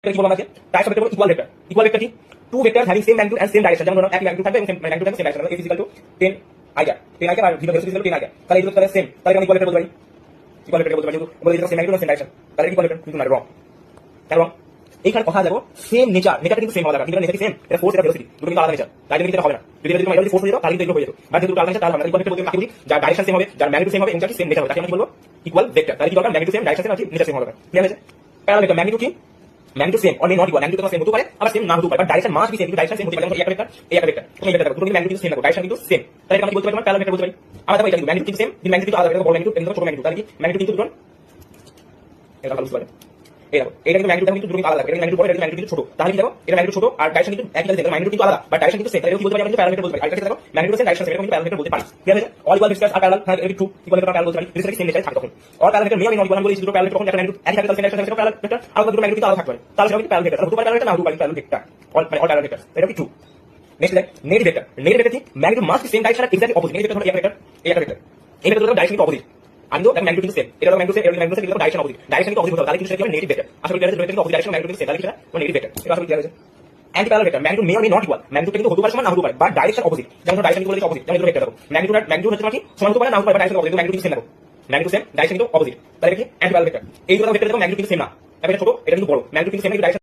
কি বললাম আছে types of vector equal vector. Equal vector কি? Two vector having same magnitude and same direction. যেমন ধরুন একই ম্যাগনিটিউড থাকবে এবং সেম ম্যাগনিটিউড থাকবে same direction. f equal to 10 আইডিয়া 10 আইডিয়া আর v ভেক্টর ইকুয়াল টু 10 আইডিয়া। তাহলে এই দুটো তাহলে সেম, তাহলে আমি ইকুয়াল ভেক্টর বলতে পারি। ইকুয়াল ভেক্টর বলতে পারি যেহেতু বলে দিলাম সেম ম্যাগনিটিউড সেম ডাইরেকশন, তাহলে ইকুয়াল ভেক্টর কিন্তু না, রং। এবং এইখানে কথা যাবো সেম নেচারটা কিন্তু সেম হওয়া দরকার। কিন্তু নেচার সেম, এটা ফোর্স এটা ভেলোসিটি দুটো কিন্তু আলাদা নেচার, তাই জন্য কিন্তু হবে না। যদি এটা যদি ফোর্স হয়ে যেত তাহলে কিন্তু এগুলো হয়ে যেত, বাট যেহেতু আলাদা নেচার তাহলে হবে না। ইকুয়াল ভেক্টর বলতে কাকে বুঝি? যার ডাইরেকশন সেম হবে, যার ম্যাগনিটিউড সেম হবে এবং যার সেম নেচার হবে, তাকে আমরা কি বলবো? Equal vector. তাহলে কি দরকার? ম্যাগনিটিউড সেম, ডাইরেকশন সেম আর নেচার সেম হওয়া দরকার। ক্লিয়ার হয়েছে? প্যারালাল ভেক্টর ম্যাগনিটিউড কি? Magnitude same or not equal. Magnitude তো সেম হতে পারে আবার সেম না হতে পারে, but direction must be same. কিন্তু ডাইরেকশন সেম হতে পারে, যেমন এই একটা ভেক্টর এই একটা ভেক্টর, তুমি এটা দেখো দুটো কিন্তু ম্যাগনিটিউড সেম দেখো, ডাইরেকশন কিন্তু সেম, তাহলে এটা আমি বলতে পারি তোমার প্যারালাল ভেক্টর বলতে পারি। আমরা দেখো এটা কিন্তু ম্যাগনিটিউড সেম কিন্তু ম্যাগনিটিউড আলাদা, এটা বড় ম্যাগনিটিউড এটা ছোট ম্যাগনিটিউড, তাহলে কি ম্যাগনিটিউড কিন্তু দুটো এটা ভালো বুঝতে পারবে। এই দেখো এটা কিন্তু ম্যাগনিটিউড কিন্তু দুটো আলাদা, এটা ম্যাগনিটিউড বড় এটা ম্যাগনিটিউড ছোট, তাহলে কি দেখো এটা ম্যাগনিটিউড ছোট আর ডাইরেকশন কিন্তু একই কাছে, ম্যাগনিটিউড কিন্তু আলাদা বাট ডাইরেকশন কিন্তু সেম, তাহলে কি বলতে পারি? আমরা প্যারালাল ভেক্টর বলতে পারি। আরেকটা দেখো ম্যাগনিটিউড সেম ডাইরেকশন সেম, এটা কিন্তু প্যারালাল ভেক্টর বলতে পারি। ক্লিয়ার হয়েছে? All equal vectors are parallel, হ্যাঁ এটা ট্রু। ইকুয়াল ভেক্টর প্যারালাল বলতে পারি, যদি সেম নেচার থাকে তখন। All parallel vector maybe not equal বলি, দুটো প্যারালাল তখন একটা ম্যাগনিটিউড একই থাকে, তাহলে same direction same parallel vector, আর দুটো ম্যাগনিটিউড আলাদা থাকতে পারে, তাহলে সেটা কিন্তু প্যারালাল ভেক্টর। হতে পারে প্যারালাল ভেক্টর না হতে পারে প্যারালাল ভেক্টর। অল মানে অল প্যারালাল ভেক্টর, এটা কি ট্রু। নেক্সট দেখ নেগেটিভ ভেক্টর। নেগেটিভ ভেক্টর কি? Magnitude must be same direction আর এক্স্যাক্টলি অপোজিট। নেগেটিভ ভেক্টর হলো এই ভেক্টর এই একটা ভেক্টর, এই ভেক্টর ডাইরেকশন কিন্তু অপোজিট। আমি তো ম্যাগনিটিউড কিন্তু সেম, এটা ম্যাগনিটিউড সেম, এটা ম্যাগনিটিউড সেম, এটা ডাইরেকশন অপোজিট। ডাইরেকশন কিন্তু অপোজিট হতে হবে, তাহলে কিন্তু সেটা কি নেগেটিভ ভেক্টর। আসলে এটা vector opposite direction magnitude same, তাহলে সেটা নেগেটিভ ভেক্টর। এটা আসলে ক্লিয়ার হয়েছে? Anti parallel vector magnitude May or may not equal. Magnitude কিন্তু হতে পারে সমান না হতে পারে, বাট ডাইরেকশন অপোজিট। যেমন ডাইরেকশন বলে অপোজিট, যেমন ভেক্টর দেখো ম্যাগনিটিউড আর ম্যাগনিটিউড হচ্ছে কি সমান হতে পারে না হতে পারে, but direction opposite. Magnitude same দেখো, ম্যাগনিটিউড সেম ডাইরেকশন কিন্তু অপোজিট, তাহলে কি অ্যান্টি প্যারালাল ভেক্টর। এই দুটো ভেক্টর দেখো ম্যাগনিটিউড কিন্তু সেম না, এটা ছোট এটা কিন্তু বড়, ম্যাগনিটিউড কিন্তু সেম কিন্তু ডাইরেকশন